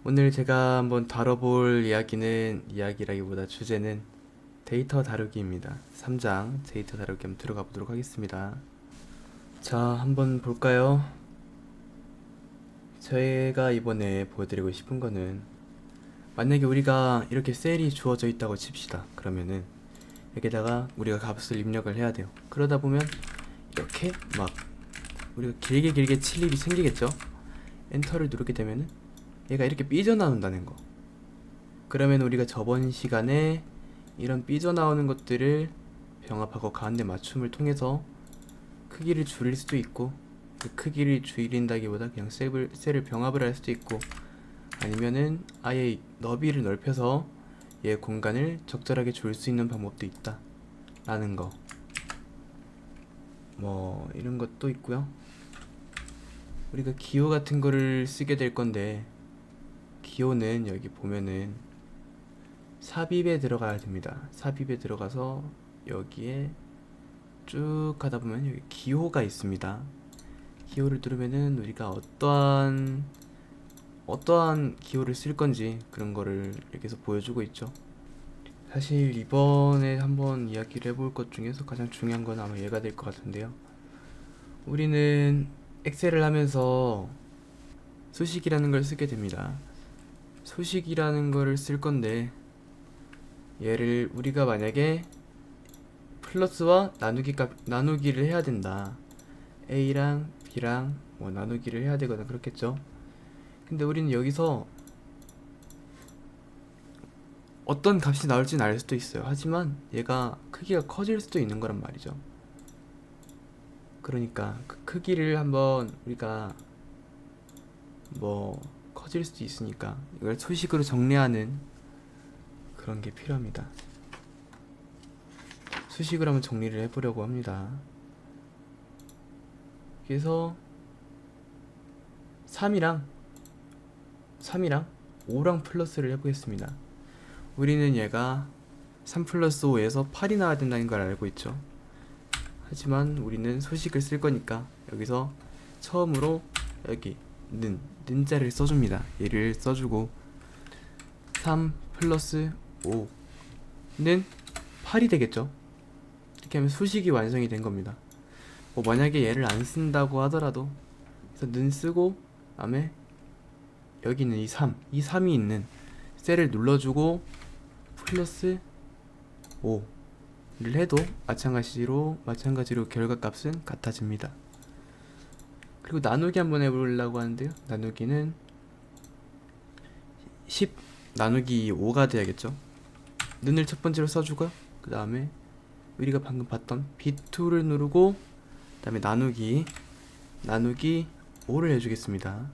오늘 제가 한번 다뤄볼 이야기라기보다 주제는 데이터 다루기입니다. 3장 데이터 다루기 한번 들어가 보도록 하겠습니다. 자, 한번 볼까요? 제가 이번에 보여드리고 싶은 거는, 만약에 우리가 이렇게 셀이 주어져 있다고 칩시다. 그러면은 여기다가 우리가 값을 입력을 해야 돼요. 그러다 보면 이렇게 막 우리가 길게 칠 일이 생기겠죠? 엔터를 누르게 되면은 얘가 이렇게 삐져나온다는 거. 그러면 우리가 저번 시간에 이런 삐져나오는 것들을 병합하고 가운데 맞춤을 통해서 크기를 줄일 수도 있고, 그 크기를 줄인다기보다 그냥 셀을 병합을 할 수도 있고, 아니면은 아예 너비를 넓혀서 얘 공간을 적절하게 줄 수 있는 방법도 있다 라는 거, 뭐 이런 것도 있고요. 우리가 기호 같은 거를 쓰게 될 건데, 기호는 여기 보면은 삽입에 들어가야 됩니다. 삽입에 들어가서 여기에 쭉 가다 보면 여기 기호가 있습니다. 기호를 누르면은 우리가 어떠한 기호를 쓸 건지 그런 거를 여기서 보여주고 있죠. 사실 이번에 한번 이야기를 해볼 것 중에서 가장 중요한 건 아마 얘가 될 것 같은데요. 우리는 엑셀을 하면서 수식이라는 걸 쓰게 됩니다. 수식이라는 거를 쓸 건데, 얘를 우리가 만약에 플러스와 나누기를 해야 된다. A랑 B랑 뭐 나누기를 해야 되거나 그렇겠죠. 근데 우리는 여기서 어떤 값이 나올지는 알 수도 있어요. 하지만 얘가 크기가 커질 수도 있는 거란 말이죠. 그러니까 그 크기를 한번 우리가 뭐 커질 수도 있으니까 이걸 수식으로 정리하는 그런 게 필요합니다. 수식으로 한번 정리를 해보려고 합니다. 그래서 3이랑 5랑 플러스를 해보겠습니다. 우리는 얘가 3 플러스 5에서 8이 나와야 된다는 걸 알고 있죠. 하지만 우리는 수식을 쓸 거니까 여기서 처음으로 여기 는자를 써줍니다. 얘를 써주고 3 플러스 5는 8이 되겠죠. 이렇게 하면 수식이 완성이 된 겁니다. 뭐 만약에 얘를 안 쓴다고 하더라도, 그래서 는 쓰고 다음에 여기는 이 3이 있는 셀을 눌러주고 플러스 5를 해도 마찬가지로 결과값은 같아집니다. 그리고 나누기 한번 해보려고 하는데요. 나누기는 10 나누기 5가 돼야겠죠. 는을 첫 번째로 써주고요. 그 다음에 우리가 방금 봤던 B2를 누르고 그 다음에 나누기 5를 해주겠습니다.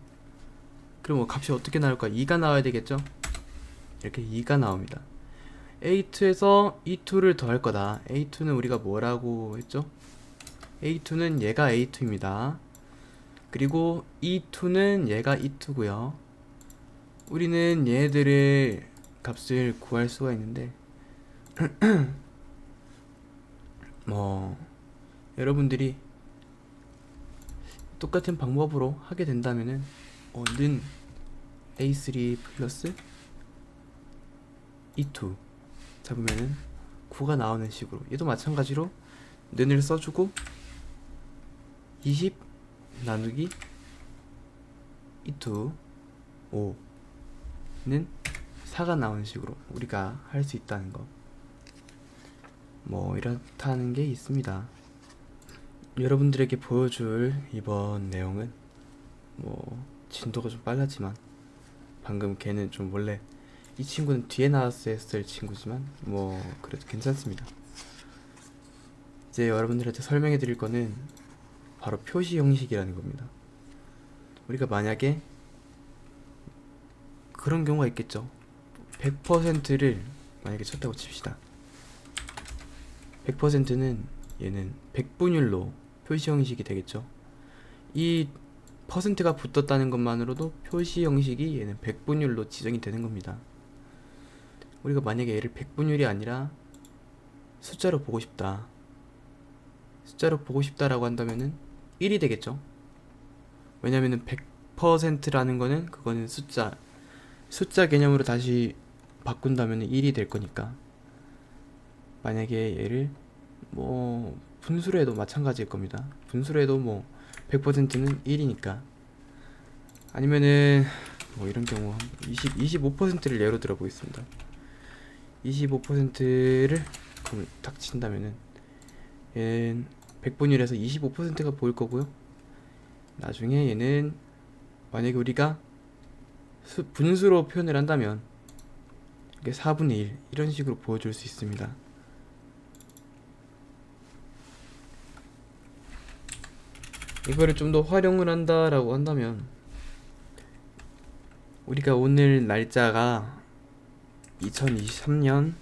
그럼 뭐 값이 어떻게 나올까? 2가 나와야 되겠죠. 이렇게 2가 나옵니다. A2에서 E2를 더할 거다. A2는 우리가 뭐라고 했죠? A2는 얘가 A2입니다. 그리고 E2는 얘가 E2고요. 우리는 얘들의 값을 구할 수가 있는데 뭐 여러분들이 똑같은 방법으로 하게 된다면은 는 A3 플러스 E2 잡으면은 9가 나오는 식으로, 얘도 마찬가지로 는을 써주고 20 나누기 E2 5는 4가 나오는 식으로 우리가 할 수 있다는 거, 뭐 이렇다는 게 있습니다. 여러분들에게 보여줄 이번 내용은 뭐 진도가 좀 빨랐지만, 방금 걔는 좀 원래 이 친구는 뒤에 나왔을 친구지만 뭐 그래도 괜찮습니다. 이제 여러분들한테 설명해 드릴 거는 바로 표시 형식이라는 겁니다. 우리가 만약에 그런 경우가 있겠죠. 100%를 만약에 쳤다고 칩시다. 100%는 얘는 백분율로 표시 형식이 되겠죠. 이 퍼센트가 붙었다는 것만으로도 표시 형식이 얘는 백분율로 지정이 되는 겁니다. 우리가 만약에 얘를 백분율이 아니라 숫자로 보고 싶다라고 한다면은 1이 되겠죠. 왜냐면은 100%라는 거는 그거는 숫자, 숫자 개념으로 다시 바꾼다면 1이 될 거니까, 만약에 얘를 뭐 분수로 해도 마찬가지일 겁니다. 분수로 해도 뭐 100%는 1이니까. 아니면은 뭐 이런 경우 25%를 예로 들어 보겠습니다. 25%를 그럼 딱 친다면은 얘는 100분율에서 25%가 보일 거고요. 나중에 얘는 만약에 우리가 분수로 표현을 한다면 이게 4분의 1 이런 식으로 보여줄 수 있습니다. 이거를 좀 더 활용을 한다라고 한다면, 우리가 오늘 날짜가 2023년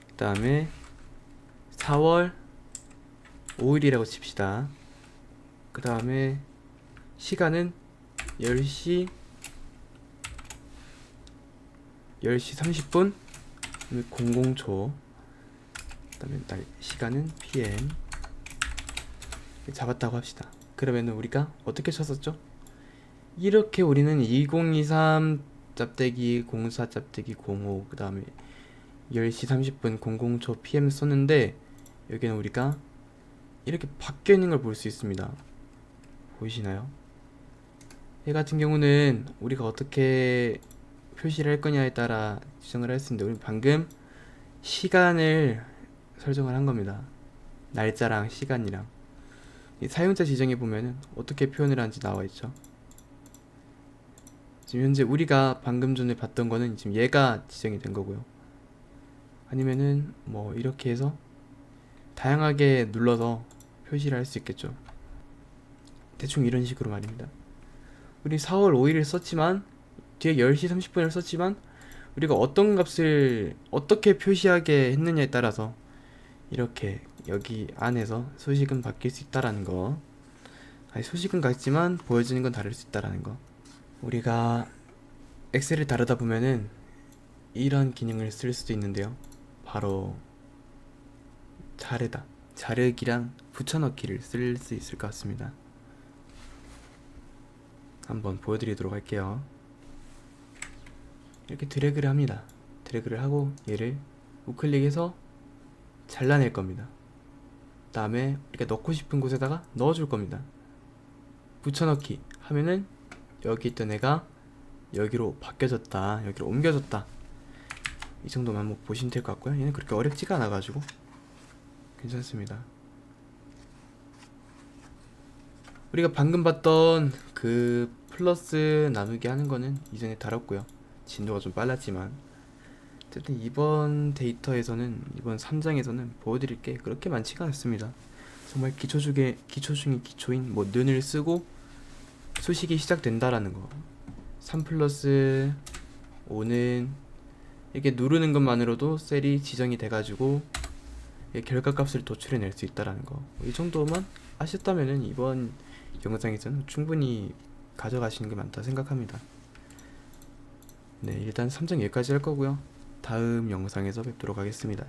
그 다음에 4월 5일이라고 칩시다. 그 다음에 시간은 10시 30분 00초, 그 다음에 날 시간은 PM 잡았다고 합시다. 그러면 우리가 어떻게 쳤었죠? 이렇게 우리는 2023 짭대기 04 짭대기 05 그 다음에 10시 30분 00초 PM 썼는데, 여기는 우리가 이렇게 바뀌어 있는 걸 볼 수 있습니다. 보이시나요? 얘 같은 경우는 우리가 어떻게 표시를 할 거냐에 따라 지정을 할 수 있는데, 우리 방금 시간을 설정을 한 겁니다. 날짜랑 시간이랑. 이 사용자 지정에 보면은 어떻게 표현을 하는지 나와 있죠. 지금 현재 우리가 방금 전에 봤던 거는 지금 얘가 지정이 된 거고요. 아니면은 뭐 이렇게 해서 다양하게 눌러서 표시를 할 수 있겠죠. 대충 이런 식으로 말입니다. 우리 4월 5일을 썼지만 뒤에 10시 30분을 썼지만 우리가 어떤 값을 어떻게 표시하게 했느냐에 따라서 이렇게 여기 안에서 수식은 바뀔 수 있다라는 거. 아니, 수식은 같지만 보여지는 건 다를 수 있다라는 거. 우리가 엑셀을 다루다 보면은 이런 기능을 쓸 수도 있는데요. 바로 자르기랑 붙여넣기를 쓸 수 있을 것 같습니다. 한번 보여드리도록 할게요. 이렇게 드래그를 합니다. 드래그를 하고 얘를 우클릭해서 잘라낼 겁니다. 그 다음에 우리가 넣고 싶은 곳에다가 넣어줄 겁니다. 붙여넣기 하면은 여기 있던 애가 여기로 바뀌어졌다, 여기로 옮겨졌다, 이 정도만 한번 보시면 될 것 같고요. 얘는 그렇게 어렵지가 않아가지고 괜찮습니다. 우리가 방금 봤던 그 플러스 나누기 하는 거는 이전에 다뤘고요. 진도가 좀 빨랐지만 어쨌든 이번 데이터에서는, 이번 3장에서는 보여드릴 게 그렇게 많지가 않습니다. 정말 기초 중에 기초인 뭐 는을 쓰고 수식이 시작된다라는 거, 3 플러스 5는 이렇게 누르는 것만으로도 셀이 지정이 돼가지고 결과값을 도출해낼 수 있다라는 거, 이 정도만 아셨다면은 이번 영상에서는 충분히 가져가시는 게 많다 생각합니다. 네, 일단 3장 여기까지 할 거고요. 다음 영상에서 뵙도록 하겠습니다.